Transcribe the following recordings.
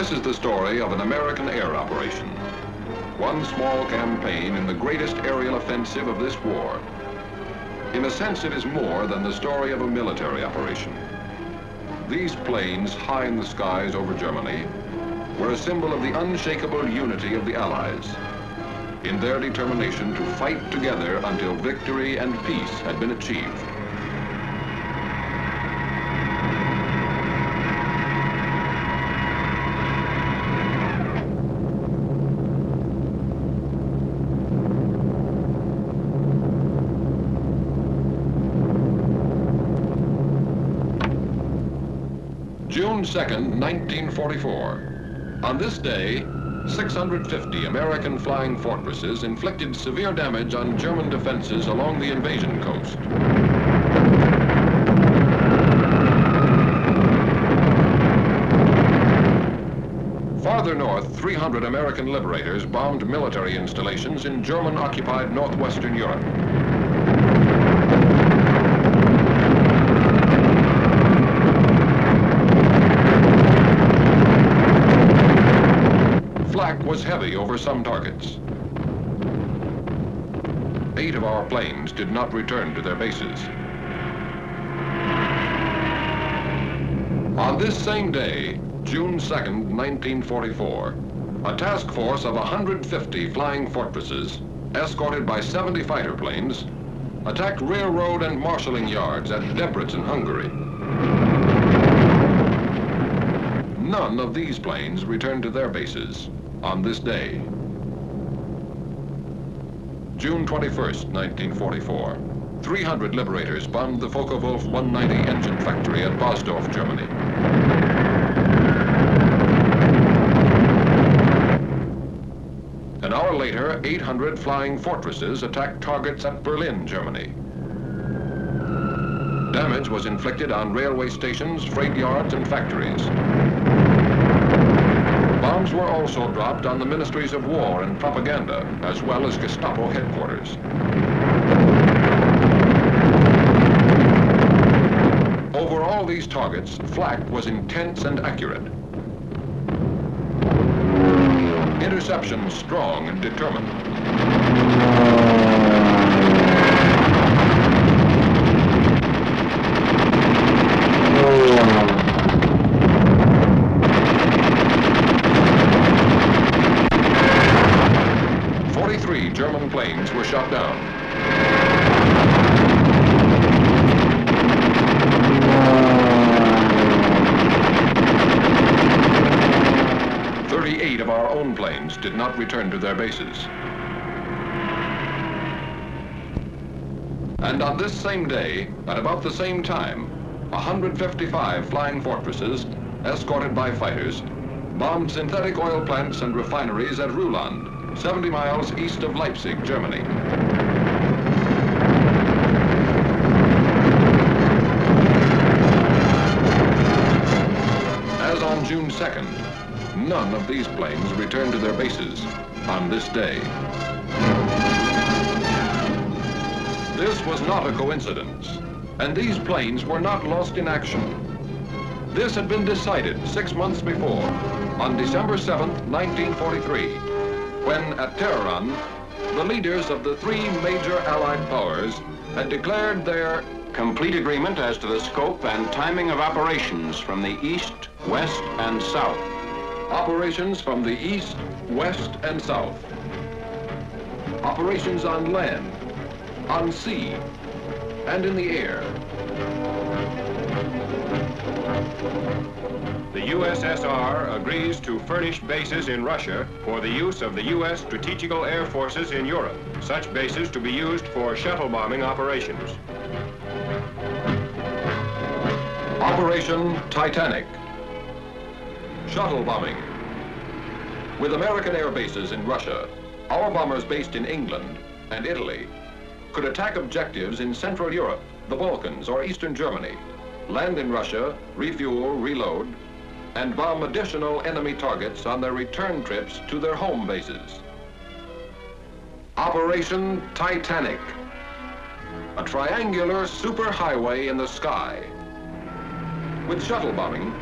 This is the story of an American air operation. One small campaign in the greatest aerial offensive of this war. In a sense, it is more than the story of a military operation. These planes, high in the skies over Germany, were a symbol of the unshakable unity of the Allies in their determination to fight together until victory and peace had been achieved. June 2nd, 1944. On this day, 650 American flying fortresses inflicted severe damage on German defenses along the invasion coast. Farther north, 300 American liberators bombed military installations in German-occupied northwestern Europe. Flak was heavy over some targets. 8 of our planes did not return to their bases. On this same day, June 2nd, 1944, a task force of 150 flying fortresses, escorted by 70 fighter planes, attacked railroad and marshalling yards at Debrecen, Hungary. None of these planes returned to their bases on this day. June 21st, 1944. 300 liberators bombed the Focke-Wulf 190 engine factory at Bosdorf, Germany. An hour later, 800 flying fortresses attacked targets at Berlin, Germany. Damage was inflicted on railway stations, freight yards, and factories. Bombs were also dropped on the ministries of war and propaganda, as well as Gestapo headquarters. Over all these targets, flak was intense and accurate. Interception strong and determined. German planes were shot down. "38 of our own planes did not return to their bases. And on this same day, at about the same time, 155 flying fortresses, escorted by fighters, bombed synthetic oil plants and refineries at Ruhland, 70 miles east of Leipzig, Germany. As on June 2nd, none of these planes returned to their bases on this day. This was not a coincidence, and these planes were not lost in action. This had been decided 6 months before, on December 7th, 1943, when at Tehran, the leaders of the 3 major Allied powers had declared their complete agreement as to the scope and timing of operations from the east, west, and south. Operations from the east, west, and south. Operations on land, on sea, and in the air. The USSR agrees to furnish bases in Russia for the use of the U.S. strategical air forces in Europe, such bases to be used for shuttle bombing operations. Operation Titanic. Shuttle bombing. With American air bases in Russia, our bombers based in England and Italy could attack objectives in Central Europe, the Balkans, or Eastern Germany, land in Russia, refuel, reload, and bomb additional enemy targets on their return trips to their home bases. Operation Titanic, a triangular superhighway in the sky. With shuttle bombing,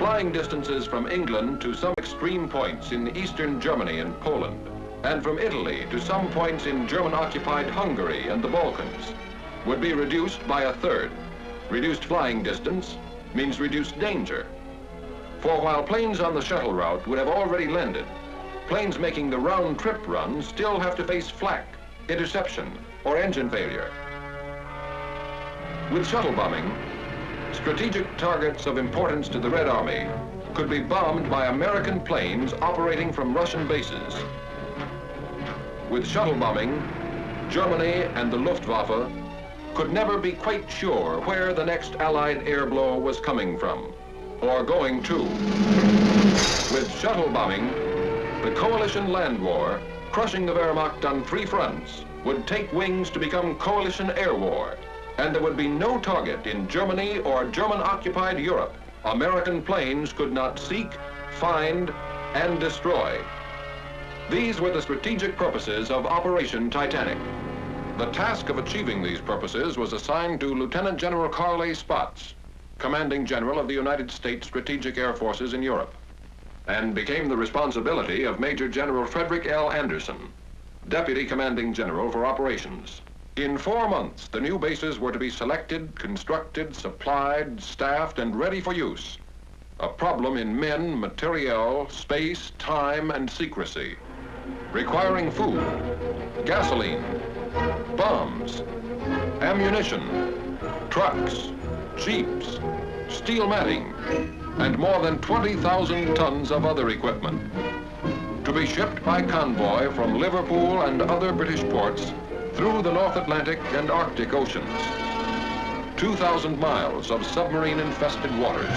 flying distances from England to some extreme points in eastern Germany and Poland, and from Italy to some points in German-occupied Hungary and the Balkans, would be reduced by a third. Reduced flying distance means reduced danger. For while planes on the shuttle route would have already landed, planes making the round-trip run still have to face flak, interception, or engine failure. With shuttle bombing, strategic targets of importance to the Red Army could be bombed by American planes operating from Russian bases. With shuttle bombing, Germany and the Luftwaffe could never be quite sure where the next Allied air blow was coming from, or going to. With shuttle bombing, the coalition land war, crushing the Wehrmacht on 3 fronts, would take wings to become coalition air war, and there would be no target in Germany or German-occupied Europe American planes could not seek, find, and destroy. These were the strategic purposes of Operation Titanic. The task of achieving these purposes was assigned to Lieutenant General Carl A. Spaatz, Commanding General of the United States Strategic Air Forces in Europe, and became the responsibility of Major General Frederick L. Anderson, Deputy Commanding General for Operations. In 4 months, the new bases were to be selected, constructed, supplied, staffed, and ready for use. A problem in men, materiel, space, time, and secrecy, requiring food, gasoline, bombs, ammunition, trucks, jeeps, steel matting, and more than 20,000 tons of other equipment, to be shipped by convoy from Liverpool and other British ports through the North Atlantic and Arctic Oceans. 2,000 miles of submarine-infested waters.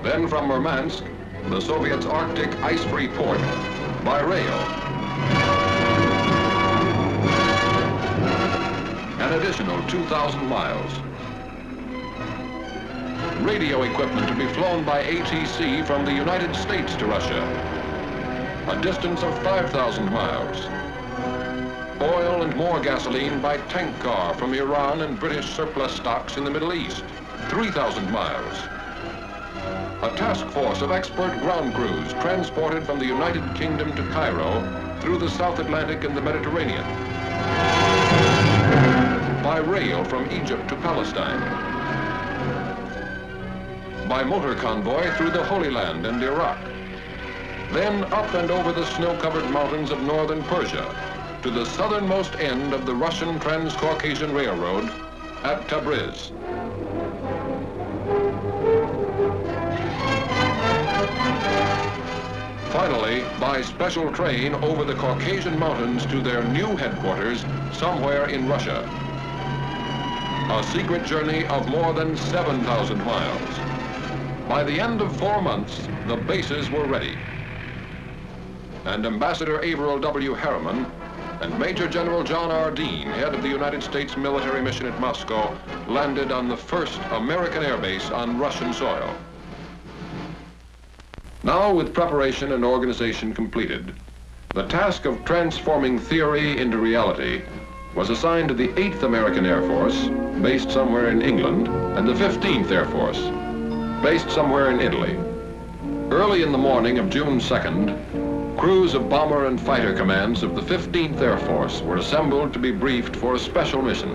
Then from Murmansk, the Soviets' Arctic ice-free port, by rail. An additional 2,000 miles. Radio equipment to be flown by ATC from the United States to Russia, a distance of 5,000 miles. Oil and more gasoline by tank car from Iran and British surplus stocks in the Middle East, 3,000 miles. A task force of expert ground crews transported from the United Kingdom to Cairo through the South Atlantic and the Mediterranean. By rail from Egypt to Palestine. By motor convoy through the Holy Land and Iraq. Then up and over the snow-covered mountains of northern Persia to the southernmost end of the Russian Trans-Caucasian Railroad at Tabriz. Finally, by special train over the Caucasian Mountains to their new headquarters somewhere in Russia. A secret journey of more than 7,000 miles. By the end of 4 months, the bases were ready. And Ambassador Averill W. Harriman and Major General John R. Dean, head of the United States military mission at Moscow, landed on the first American air base on Russian soil. Now, with preparation and organization completed, the task of transforming theory into reality was assigned to the 8th American Air Force, based somewhere in England, and the 15th Air Force, based somewhere in Italy. Early in the morning of June 2nd, crews of bomber and fighter commands of the 15th Air Force were assembled to be briefed for a special mission.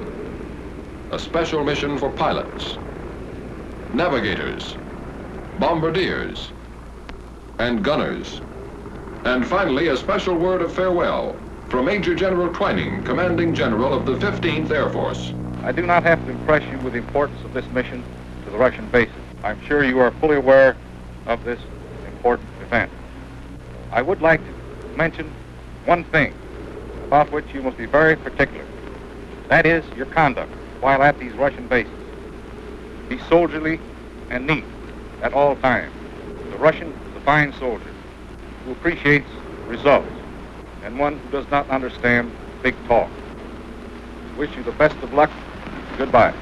A special mission for pilots, navigators, bombardiers, and gunners. And finally, a special word of farewell from Major General Twining, Commanding General of the 15th Air Force. I do not have to impress you with the importance of this mission to the Russian bases. I'm sure you are fully aware of this important event. I would like to mention one thing about which you must be very particular. That is your conduct while at these Russian bases. Be soldierly and neat at all times. The Russian is a fine soldier who appreciates results and one who does not understand big talk. Wish you the best of luck. Goodbye.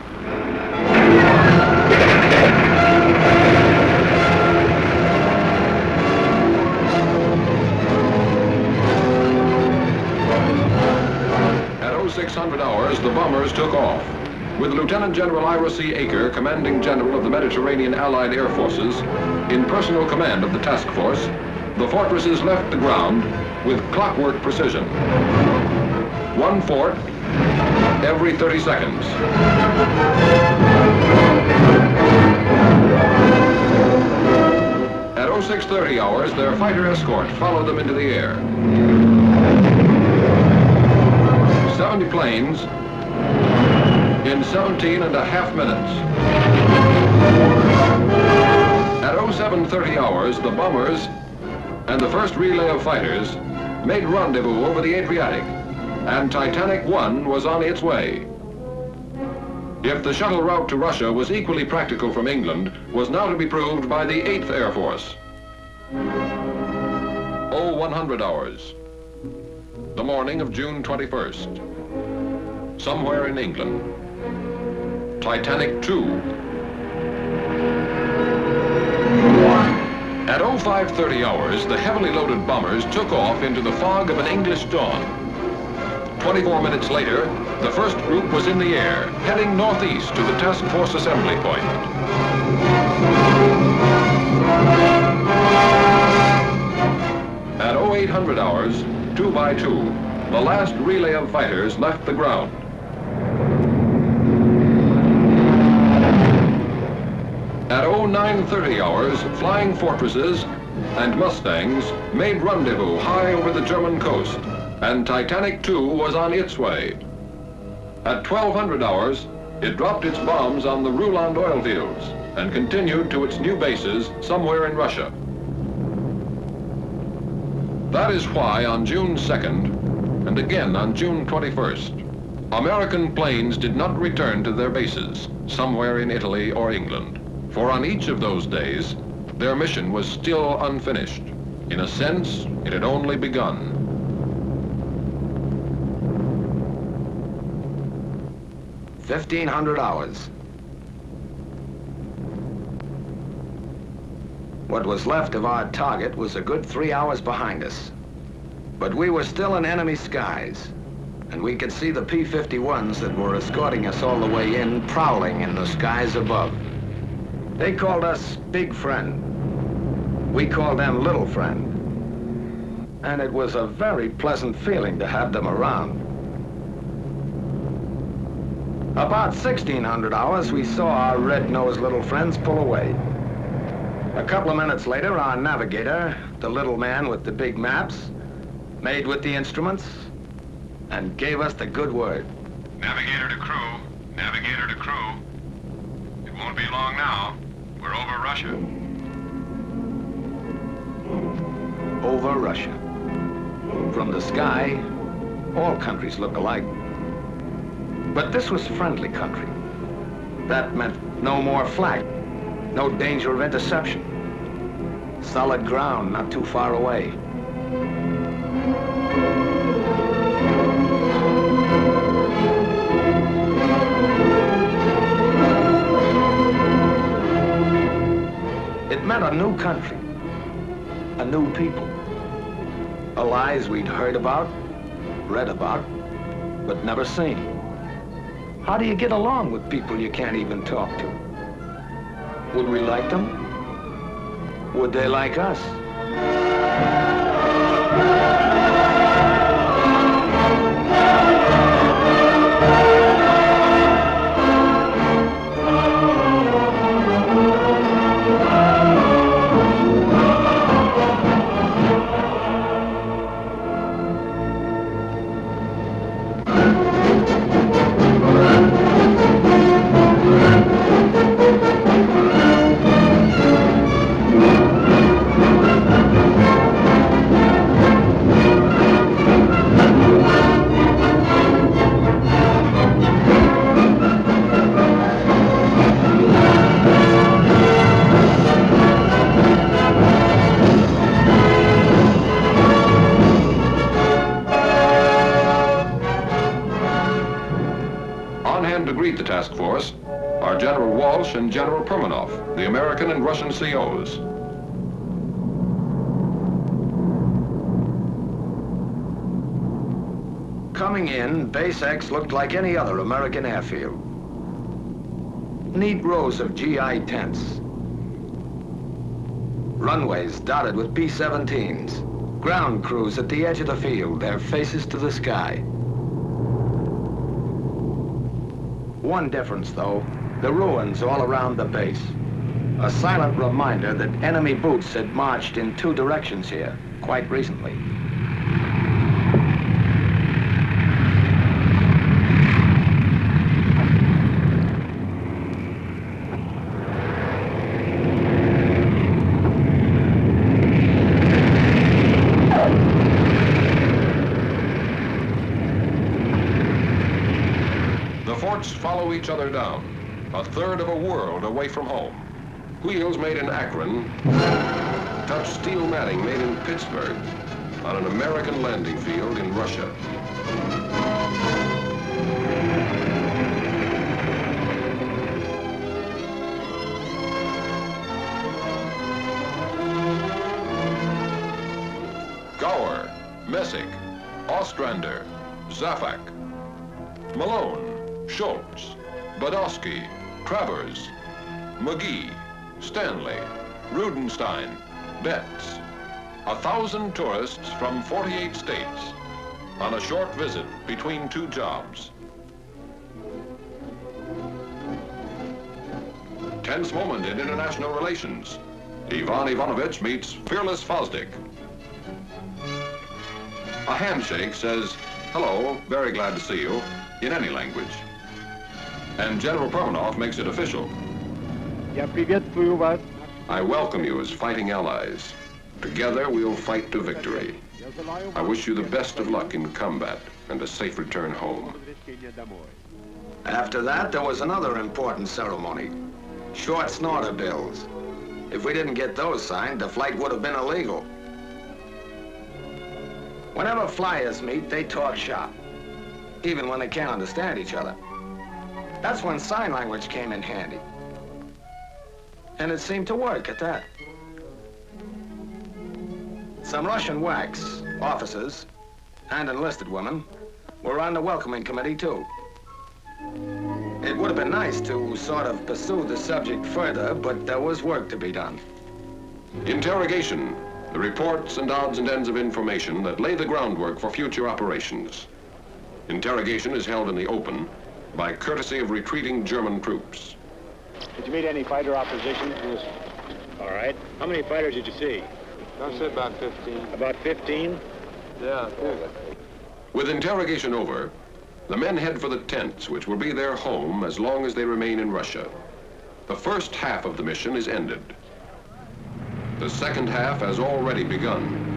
At 0600 hours, the bombers took off. with Lieutenant General Ira C. Aker, Commanding General of the Mediterranean Allied Air Forces, in personal command of the task force, the fortresses left the ground with clockwork precision. One fort every 30 seconds. At 0630 hours, their fighter escort followed them into the air. 70 planes in 17 and a half minutes. At 0730 hours, the bombers and the first relay of fighters made rendezvous over the Adriatic, and Titanic 1 was on its way. If the shuttle route to Russia was equally practical from England, was now to be proved by the 8th Air Force. 0100 hours, the morning of June 21st. Somewhere in England, Titanic 2. At 0530 hours, the heavily loaded bombers took off into the fog of an English dawn. 24 minutes later, the first group was in the air, heading northeast to the task force assembly point. At 0800 hours, 2 by 2, the last relay of fighters left the ground. At 0930 hours, flying fortresses and Mustangs made rendezvous high over the German coast, and Titanic 2 was on its way. At 1200 hours, it dropped its bombs on the Ruland oil fields and continued to its new bases somewhere in Russia. That is why on June 2nd, and again on June 21st, American planes did not return to their bases somewhere in Italy or England. For on each of those days, their mission was still unfinished. In a sense, it had only begun. $1,500 hours. What was left of our target was a good 3 hours behind us. But we were still in enemy skies, and we could see the P-51s that were escorting us all the way in, prowling in the skies above. They called us Big Friend. We called them Little Friend. And it was a very pleasant feeling to have them around. About 1600 hours, we saw our red-nosed little friends pull away. A couple of minutes later, our navigator, the little man with the big maps, made with the instruments, and gave us the good word. Navigator to crew, navigator to crew. It won't be long now. We're over Russia. Over Russia. From the sky, all countries look alike. But this was friendly country. That meant no more flak, no danger of interception. Solid ground not too far away. It meant a new country, a new people. Allies we'd heard about, read about, but never seen. How do you get along with people you can't even talk to? Would we like them? Would they like us? The task force are General Walsh and General Permanov, the American and Russian COs. Coming in, Base X looked like any other American airfield. neat rows of GI tents. Runways dotted with B-17s. Ground crews at the edge of the field, their faces to the sky. One difference, though, the ruins all around the base. A silent reminder that enemy boots had marched in two directions here quite recently. Follow each other down, a third of a world away from home. Wheels made in Akron touch steel matting made in Pittsburgh on an American landing field in Russia. Gower, Messick, Ostrander, Zafak, Malone, Schultz, Badowski, Travers, McGee, Stanley, Rudenstein, Betts. 1,000 tourists from 48 states on a short visit between two jobs. Tense moment in international relations. Ivan Ivanovich meets fearless Fosdick. A handshake says, "Hello, very glad to see you," in any language. And General Permanov makes it official. I welcome you as fighting allies. Together we'll fight to victory. I wish you the best of luck in combat and a safe return home. After that, there was another important ceremony. Short snorter bills. If we didn't get those signed, the flight would have been illegal. Whenever flyers meet, they talk shop, even when they can't understand each other. That's when sign language came in handy. And it seemed to work at that. Some Russian WACs, officers, and enlisted women were on the welcoming committee, too. It would have been nice to sort of pursue the subject further, but there was work to be done. Interrogation, the reports and odds and ends of information that lay the groundwork for future operations. Interrogation is held in the open by courtesy of retreating German troops. Did you meet any fighter opposition? Yes. All right. How many fighters did you see? I said about 15. About 15? Yeah. With interrogation over, the men head for the tents, which will be their home as long as they remain in Russia. The first half of the mission is ended. The second half has already begun.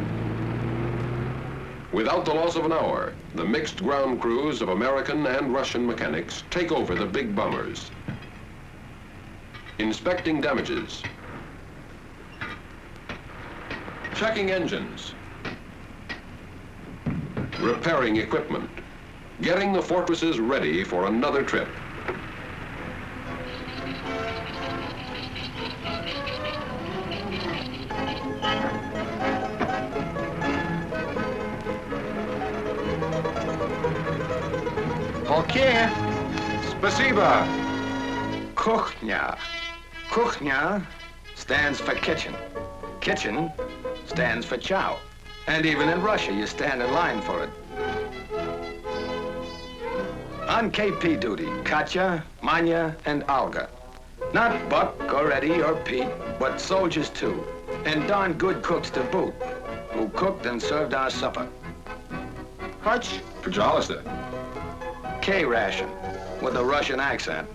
Without the loss of an hour, the mixed ground crews of American and Russian mechanics take over the big bombers. Inspecting damages. Checking engines. Repairing equipment. Getting the fortresses ready for another trip. Okay. Spasiba. Kuchnia. Kuchnia stands for kitchen. Kitchen stands for chow. And even in Russia, you stand in line for it. On KP duty, Katya, Manya, and Olga. Not Buck or Eddie or Pete, but soldiers too. And darn good cooks to boot, who cooked and served our supper. Hutch, Pajalister. K-ration, with a Russian accent.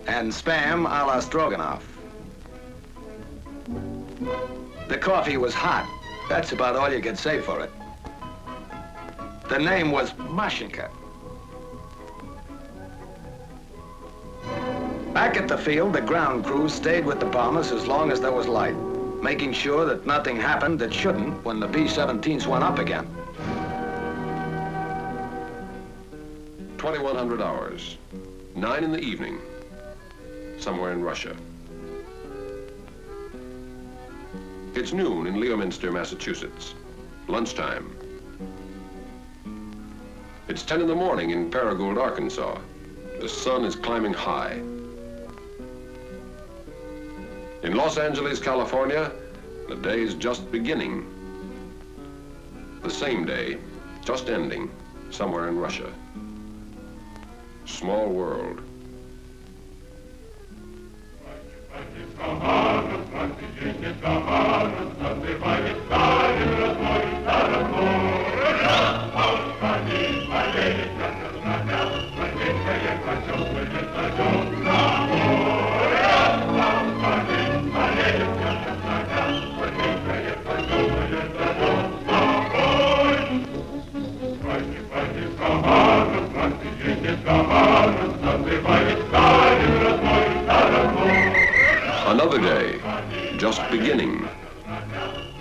And Spam a la Stroganoff. The coffee was hot. That's about all you could say for it. The name was Mashinka. Back at the field, the ground crews stayed with the bombers as long as there was light, making sure that nothing happened that shouldn't when the B-17s went up again. 2,100 hours, 9 in the evening, somewhere in Russia. It's noon in Leominster, Massachusetts, lunchtime. It's 10 in the morning in Paragould, Arkansas. The sun is climbing high. In Los Angeles, California, the day's just beginning. The same day, just ending, somewhere in Russia. Small world. Another day, just beginning,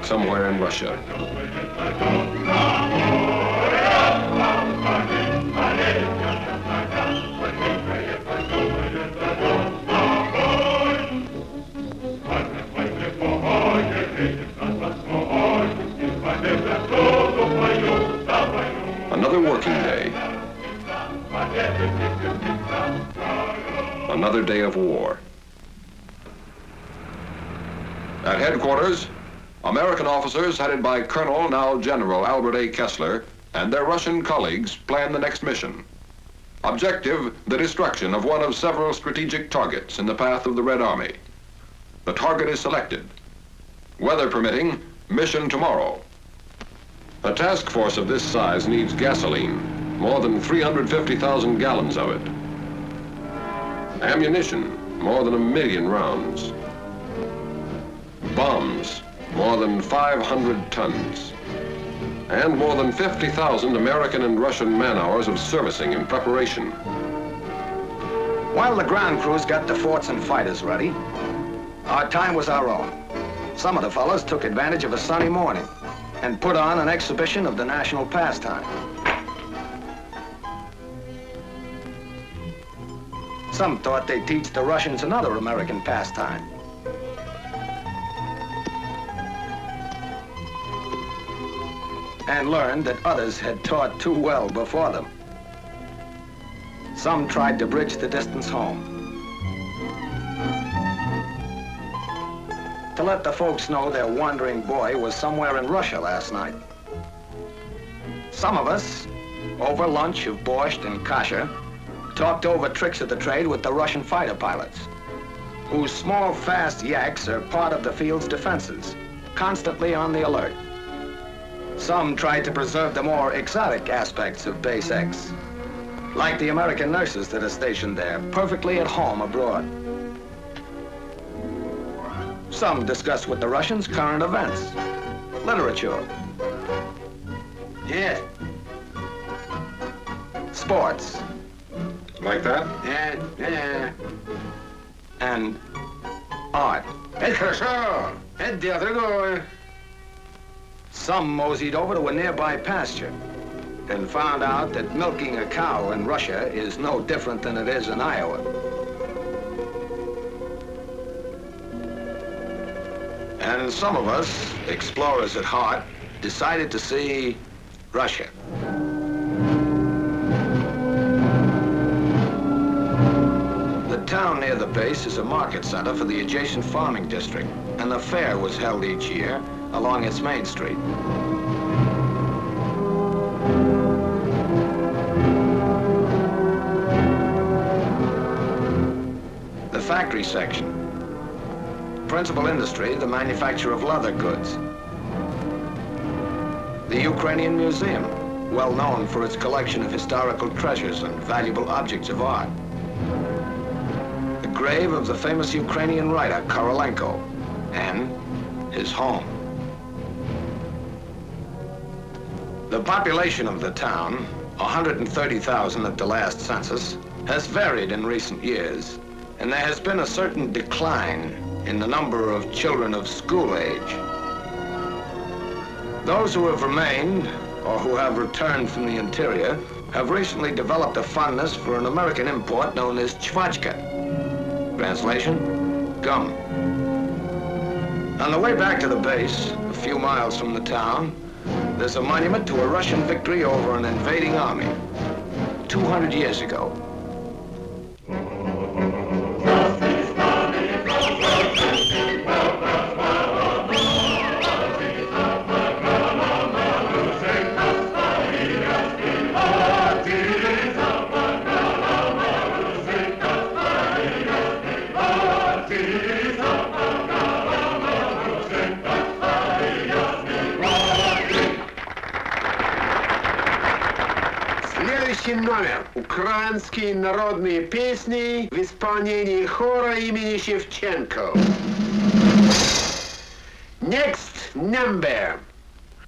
somewhere in Russia. Another working day. Another day of war. At headquarters, American officers headed by Colonel, now General Albert A. Kessler, and their Russian colleagues plan the next mission. Objective, the destruction of one of several strategic targets in the path of the Red Army. The target is selected. Weather permitting, mission tomorrow. A task force of this size needs gasoline, more than 350,000 gallons of it. Ammunition, more than 1 million rounds. Bombs, more than 500 tons. And more than 50,000 American and Russian man-hours of servicing and preparation. While the ground crews got the forts and fighters ready, our time was our own. Some of the fellows took advantage of a sunny morning and put on an exhibition of the national pastime. Some thought they'd teach the Russians another American pastime. And learned that others had taught too well before them. Some tried to bridge the distance home, to let the folks know their wandering boy was somewhere in Russia last night. Some of us, over lunch of borscht and kasha, talked over tricks of the trade with the Russian fighter pilots, whose small, fast yaks are part of the field's defenses, constantly on the alert. Some tried to preserve the more exotic aspects of Base X, like the American nurses that are stationed there, perfectly at home abroad. Some discussed with the Russians current events, literature, Yeah. sports, Like that? Yeah. and art. Это хорошо. Это дело другое. Some moseyed over to a nearby pasture and found out that milking a cow in Russia is no different than it is in Iowa. And some of us, explorers at heart, decided to see Russia. The town near the base is a market center for the adjacent farming district, and the fair was held each year along its main street. The factory section. Principal industry, the manufacture of leather goods. The Ukrainian Museum, well known for its collection of historical treasures and valuable objects of art. The grave of the famous Ukrainian writer, Korolenko, and his home. The population of the town, 130,000 at the last census, has varied in recent years, and there has been a certain decline in the number of children of school age. Those who have remained, or who have returned from the interior, have recently developed a fondness for an American import known as chvachka. Translation, gum. On the way back to the base, a few miles from the town, there's a monument to a Russian victory over an invading army 200 years ago. Следующий номер. Украинские народные песни в исполнении хора имени Шевченко. Next number.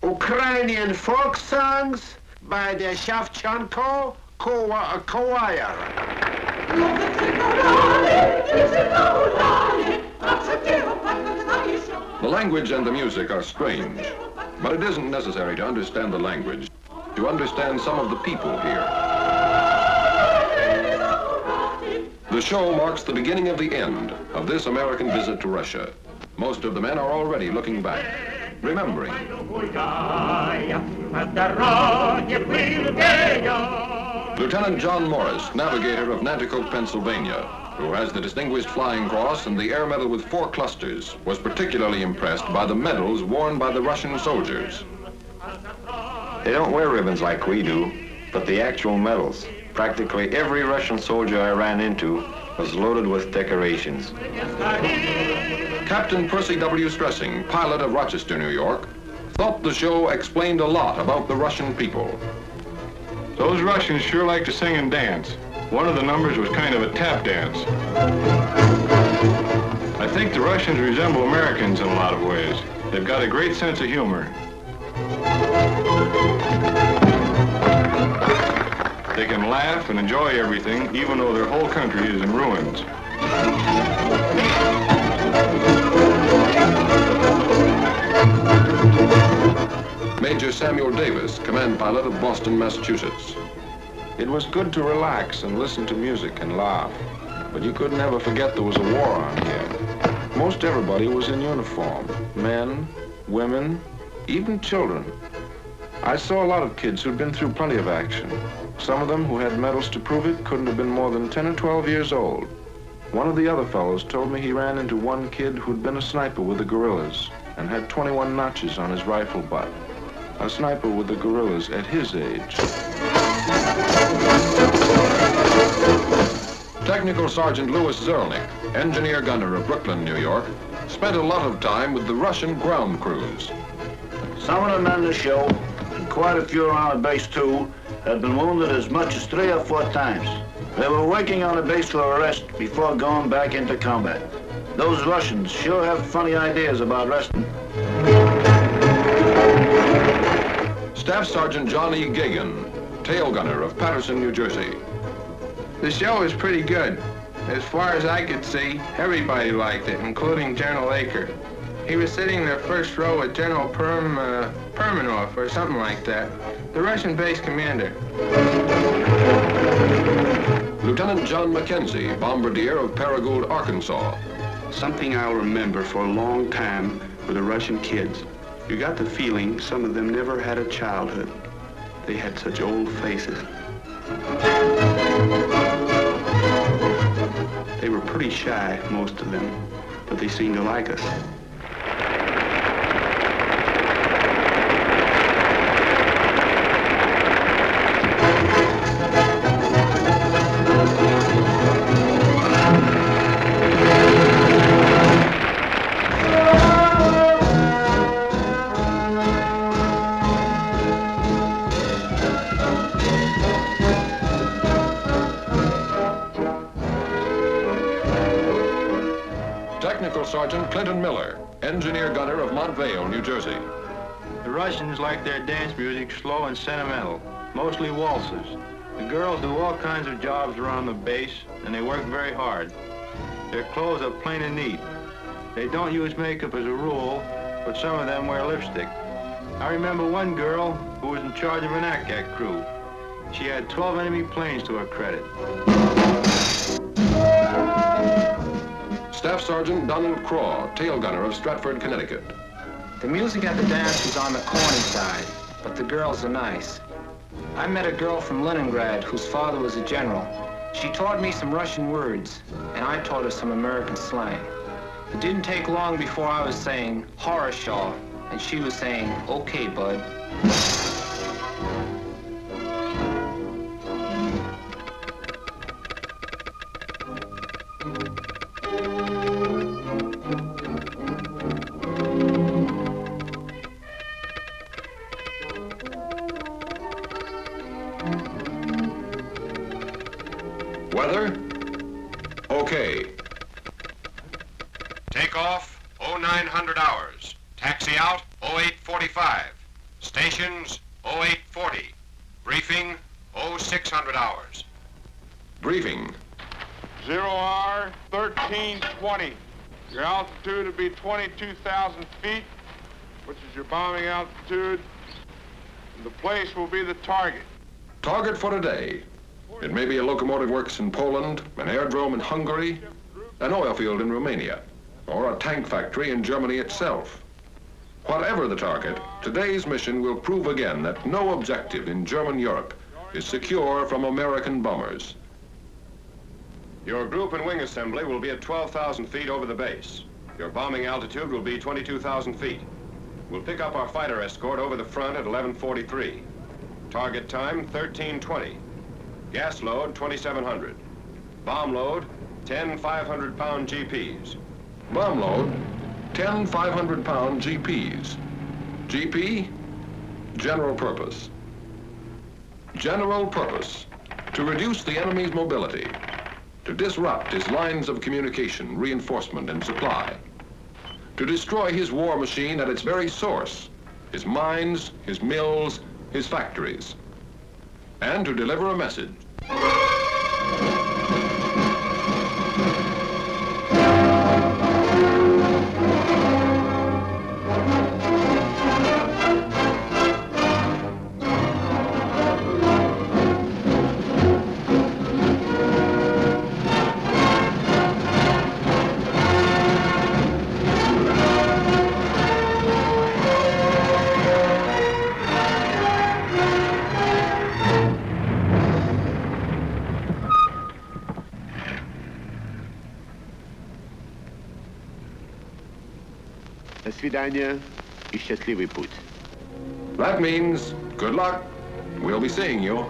Ukrainian folk songs by the Shevchenko choir. The language and the music are strange, but it isn't necessary to understand the language to understand some of the people here. The show marks the beginning of the end of this American visit to Russia. Most of the men are already looking back, remembering. Lieutenant John Morris, navigator of Nanticoke, Pennsylvania, who has the Distinguished Flying Cross and the Air Medal with 4 clusters, was particularly impressed by the medals worn by the Russian soldiers. They don't wear ribbons like we do, but the actual medals. Practically every Russian soldier I ran into was loaded with decorations. Captain Percy W. Stressing, pilot of Rochester, New York, thought the show explained a lot about the Russian people. Those Russians sure like to sing and dance. One of the numbers was kind of a tap dance. I think the Russians resemble Americans in a lot of ways. They've got a great sense of humor. They can laugh and enjoy everything, even though their whole country is in ruins. Major Samuel Davis, command pilot of Boston, Massachusetts. It was good to relax and listen to music and laugh, but you couldn't ever forget there was a war on here. Most everybody was in uniform, men, women, even children. I saw a lot of kids who'd been through plenty of action. Some of them who had medals to prove it couldn't have been more than 10 or 12 years old. One of the other fellows told me he ran into one kid who'd been a sniper with the guerrillas and had 21 notches on his rifle butt. A sniper with the guerrillas at his age. Technical Sergeant Louis Zerlnick, engineer gunner of Brooklyn, New York, spent a lot of time with the Russian ground crews. Some of the men in the show, and quite a few around the base too, had been wounded as much as 3 or 4 times. They were working on the base for a rest before going back into combat. Those Russians sure have funny ideas about resting. Staff Sergeant John E. Gagan, tail gunner of Paterson, New Jersey. The show was pretty good. As far as I could see, everybody liked it, including General Aker. He was sitting in the first row with General Permanov or something like that, the Russian base commander. Lieutenant John McKenzie, bombardier of Paragould, Arkansas. Something I'll remember for a long time were the Russian kids. You got the feeling some of them never had a childhood. They had such old faces. They were pretty shy, most of them, but they seemed to like us. Sergeant Clinton Miller, engineer gunner of Montvale, New Jersey. The Russians like their dance music slow and sentimental, mostly waltzes. The girls do all kinds of jobs around the base, and they work very hard. Their clothes are plain and neat. They don't use makeup as a rule, but some of them wear lipstick. I remember one girl who was in charge of an ACAC crew. She had 12 enemy planes to her credit. Staff Sergeant Donald Craw, tail gunner of Stratford, Connecticut. The music at the dance was on the corny side, but the girls are nice. I met a girl from Leningrad whose father was a general. She taught me some Russian words, and I taught her some American slang. It didn't take long before I was saying, "Horror-shaw," and she was saying, "Okay, bud." Weather? Okay. Takeoff, 0900 hours. Taxi out, 0845. Stations, 0840. Briefing, 0600 hours. Briefing. 0R 1320. Your altitude will be 22,000 feet, which is your bombing altitude. And the place will be the target. Target for today. It may be a locomotive works in Poland, an aerodrome in Hungary, an oil field in Romania, or a tank factory in Germany itself. Whatever the target, today's mission will prove again that no objective in German Europe is secure from American bombers. Your group and wing assembly will be at 12,000 feet over the base. Your bombing altitude will be 22,000 feet. We'll pick up our fighter escort over the front at 11:43. Target time, 13:20. Gas load, 2,700. Bomb load, 10 500-pound GPs. Bomb load, 10 500-pound GPs. GP, general purpose. General purpose, to reduce the enemy's mobility, to disrupt his lines of communication, reinforcement, and supply, to destroy his war machine at its very source, his mines, his mills, his factories, and to deliver a message. До свидания и счастливый путь. That means good luck. We'll be seeing you.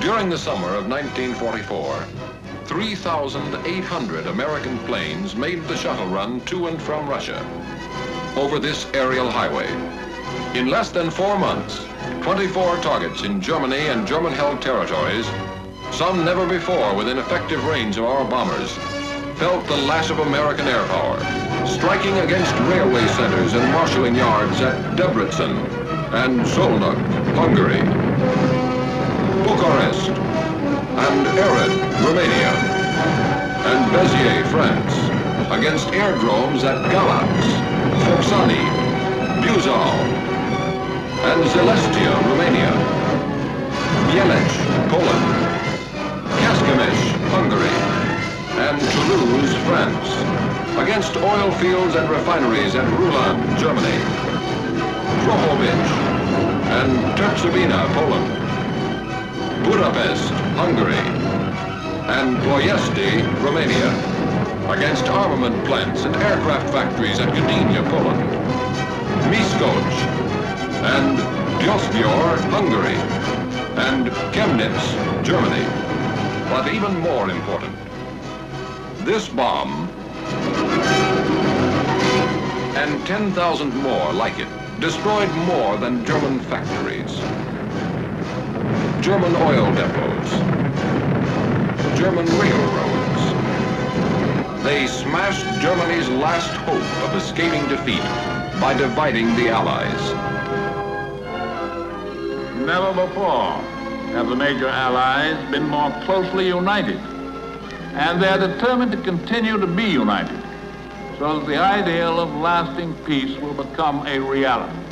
During the summer of 1944, 3,800 American planes made the shuttle run to and from Russia over this aerial highway. In less than 4 months, 24 targets in Germany and German-held territories, some never before within effective range of our bombers, felt the lash of American air power, striking against railway centers and marshalling yards at Debrecen and Szolnok, Hungary, Bucharest, and Ered, Romania, and Béziers, France, against aerodromes at Galax, Foksani, Buzău, and Zelestia, Romania, Mielec, Poland, Kecskemés, Hungary, and Toulouse, France, against oil fields and refineries at Rulan, Germany, Drohobych, and Tercovina, Poland, Budapest, Hungary, and Ploiesti, Romania, against armament plants and aircraft factories at Gdynia, Poland, Miskolc, and Djosbjor, Hungary, and Chemnitz, Germany. But even more important, this bomb and 10,000 more like it destroyed more than German factories, German oil depots, German railroads. They smashed Germany's last hope of escaping defeat by dividing the Allies. Never before have the major Allies been more closely united, and they're determined to continue to be united so that the ideal of lasting peace will become a reality.